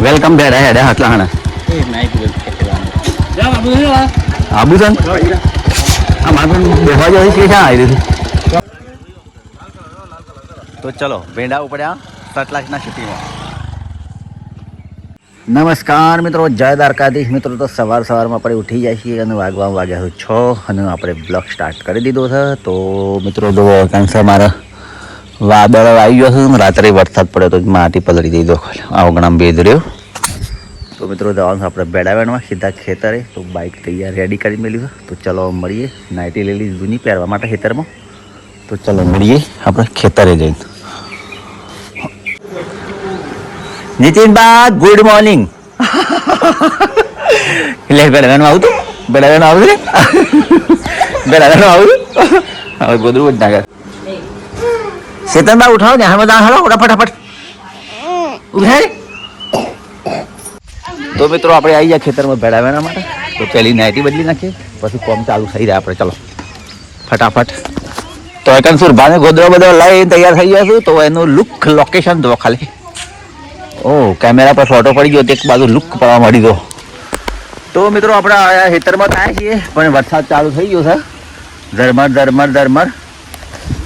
Welcome બેડા હેડા હાટલા હાણા આબુ છે આ મારું બેહવા જાય છે ક્યાં આવી રહ્યું તો ચલો ભેંડા ઉપડ્યા સતલાજના સિટીમાં. નમસ્કાર મિત્રો, જય દ્વારકાધીશ મિત્રો. તો સવારમાં આપણે ઉઠી જાય છીએ અને વાગ્યા છે 6 અને આપણે બ્લોગ સ્ટાર્ટ કરી દીધો છે. તો મિત્રો જો કારણ કે મારા વાદળ આવી ગયો છે, રાત્રે વરસાદ પડ્યો તો માટી પલળી દીધો આવગણામાં ભેજ રહ્યો. તો મિત્રો જવાનું આપણે બેડાવેણમાં સીધા ખેતરે. તો બાઇક તૈયાર રેડી કરી મેળ્યું છે. તો ચલો મળીએ. નાઇટી લેલી જૂની પહેરવા માટે ખેતરમાં. તો ચલો મળીએ આપણે ખેતરે જઈને. નીતિનબા ગુડ મોર્નિંગ. એટલે બેડાવેણમાં આવું તું બેડાવેણમાં આવું રે બેડાવેણમાં આવું હવે ગોદરું જ નાખે. ચેતનબા ઉઠાવો ને હાલમાં હાલો ફટાફટ ઉઠાય. તો મિત્રો આપણે આવી ગયા ખેતરમાં ભેડાવેના માટે. તો પહેલી નાઇટી બદલી નાખીએ, પછી કોમ ચાલુ થઈ જાય આપણે. ચલો ફટાફટ. તો એકન સુરભાને ગોદરો બધો લઈને તૈયાર થઈ ગયા છું. તો એનું લુક લોકેશન જો ખાલી. ઓ કેમેરા પર ફોટો પડી ગયો તો એક બાજુ લુક પડવા મળી ગયો. તો મિત્રો આપણે આ ખેતરમાં આવ્યા છીએ પણ વરસાદ ચાલુ થઈ ગયો છે ઝરમર.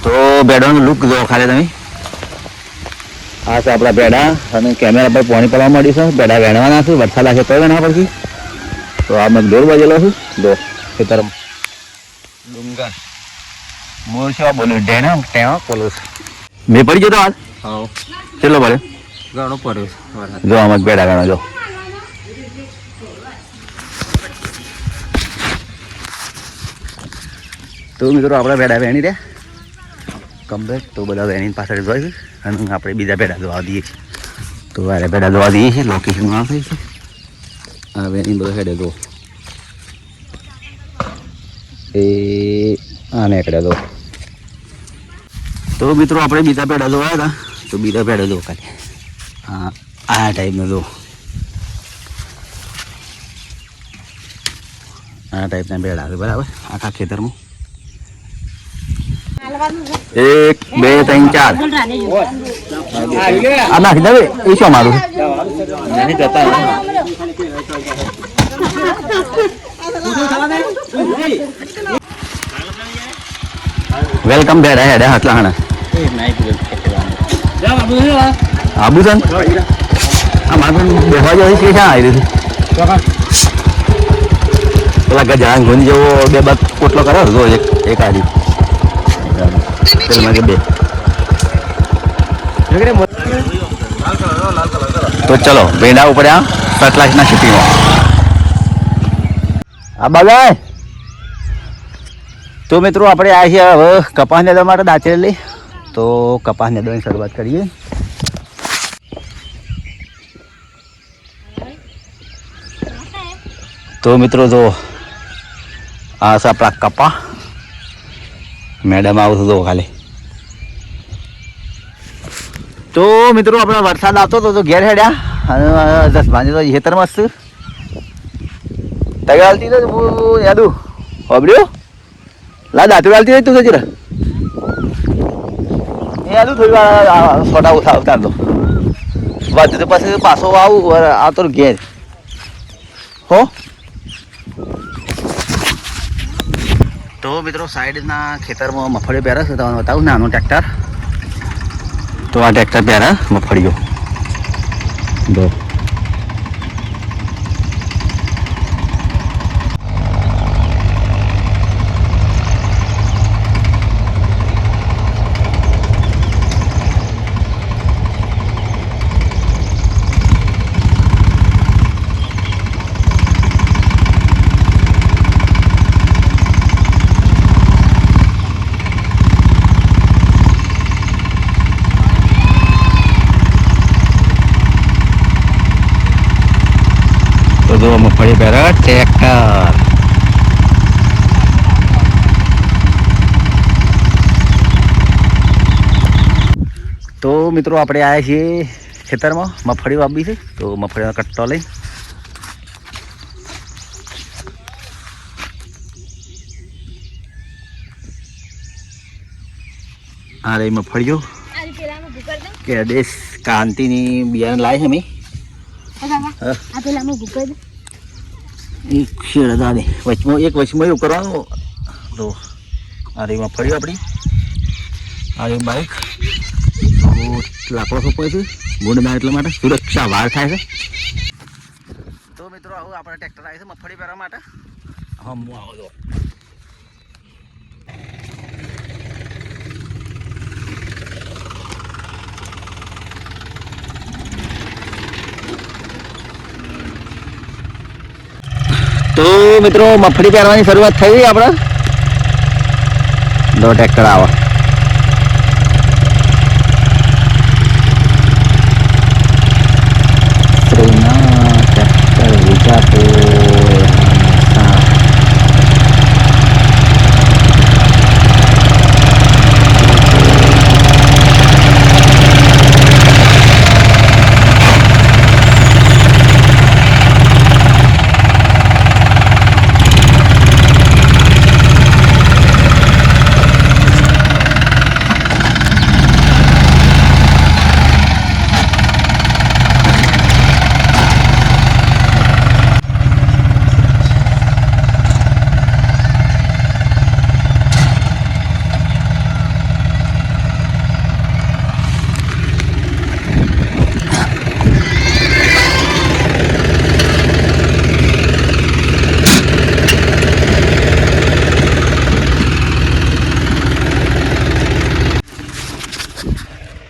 તો બેડાનું લુક જો ખાલી તમે. આ છે આપણા બેડા અને કેમેરા પર પાણી પડવા માંડ્યું છે. બેડા વેણવાના છે, વરસાદ લાગે તો વેણવા પડશે. તો આ મગદોર બાજેલો છું જો ખેતરમાં. ડુંગર મોર છે બોલું ડેના ટેવા પોલું મેં પડી જતો હાલ. હા ચલો ભલે ઘણો પડ્યો જો આમાં બેડા વેણો જો. તો મિત્રો આપણે બેડા વેણી રહ્યા કમ્પ્લેટ. તો બધા વેણી પાછળ જોઈ અને આપણે બીજા બેડા જોવા દઈએ છીએ. તો વારે બેડા જોવા દઈએ છીએ. લોકેશન આવશે છે આ વેણી બધો હેડે જો એ આને એકડે જો. તો મિત્રો આપણે બીજા બેડા જોવા હતા. તો બીજા બેડા જો ખાલી હા આ ટાઈપનો જો આ ટાઈપના બેડા છે બરાબર આખા ખેતરમાં. 1 2 3 4 આ નાખી દે એ શું મારું વેલકમ બેડા હેડા હાટલા હાણા આબુ છે આ મારું બેહવા જાય છે ક્યાં આવી રહ્યું પેલા ગજાન ગુંજ જેવો બે બાદ પોટલો કર્યો જો એક આડી તો ચલો ભેંડા ઉપડ્યા સતલાજના સિટીમાં. આ બાગાય તો મિત્રો આપણે આ છીએ હવે કપાસ નેદવા માટે દાચેલી. તો કપાસ નેદવાની શરૂઆત કરીએ. તો મિત્રો જો આ છે આપણા કપા. મેડમ આવતું તો ખાલી. તો મિત્રો આપણે વરસાદ આવતો હતો તો ઘેર હેડ્યા અને 10 વાગે તો ખેતરમાં જ તૈયાર હાલતી તો યાદુ હોબડ્યો લા દાંતું હાલતી રહી તું તો જરા એ યાદુ થોડી વાર ફોટા ઉતાર દો વધુ તો પછી પાછો આવું આવતો ઘેર હો. તો મિત્રો સાઈડના ખેતરમાં મગફળી પહેરે છે. તમને બતાવું નાનું ટ્રેક્ટર. તો આ ટ્રેક્ટર પહેરે મગફળીઓ જો. તો જો મગફળી પહેરે ટ્રેક્ટર. તો મિત્રો આપણે આવ્યા છીએ ખેતરમાં મગફળી વાવી છે. તો મગફળીનો કટ્ટો લઈ આ રહી મગફળીઓ કે દેશ કાંતિની બિયારણ લાવી છે અમે આ પેલા હું ભૂખ દે એક શેરદાની વચમાં એવું કરવાનું તો આ રીમાં ફરી આપણી આ રી બાઇક લાકડો સોંપાય છે ગુંડ ના એટલા માટે સુરક્ષા વાર થાય છે. તો મિત્રો આવું આપણે ટ્રેક્ટર આવી છે મગફળી પહેરવા માટે. હા હું આવો તો તો મિત્રો મગફળી પહેરવાની શરૂઆત થઈ ગઈ આપણે. દો ટ્રેક્ટર આવે ટ્રેક્ટર વિજાપુર.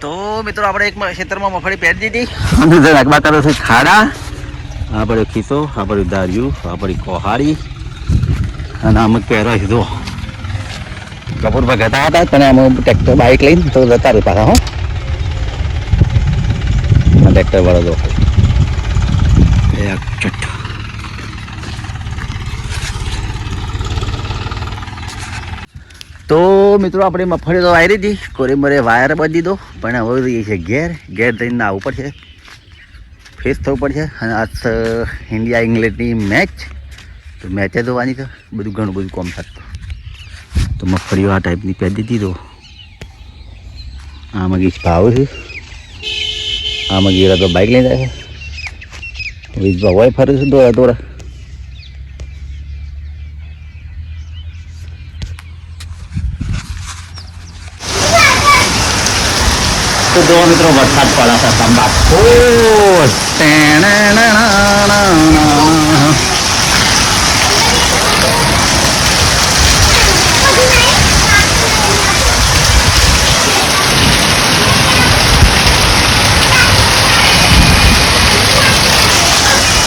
તો મિત્રો આપણે એક ખેતરમાં મગફળી પહેરી દીધી અને નાખવા કરો છે ખાડા. આ પડ્યો ખીસો, આ પડ્યું દારિયું, આ પડી કોહાડી અને અમુક પહેરો સીધો કપૂરમાં ગતા હતા પણ આમ ટ્રેક્ટર બાઇક લઈને તો જતા રહી પાછા. હો ટ્રેક્ટર વાળો દો તો મિત્રો આપણે મગફળી તો વાયરી હતી કોરીમરે વાયર બધી દીધો પણ હવે એ છે ઘેર થઈને આવવું પડશે, ફેસ થવું પડશે. અને આજ ઇન્ડિયા ઇંગ્લેન્ડની મેચ તો મેચે જોવાની છે, બધું ઘણું બધું કોમ થતું. તો મગફળીઓ આ ટાઈપની પહેરી દીધી. તો આમાં ગીચ ભાવ છે, આમાં ગીરા તો બાઇક લઈને જાય છે, વીજભાવ હોય ફરે છે દોડા. તો જો મિત્રો વરસાદ પડે છે સંભાળ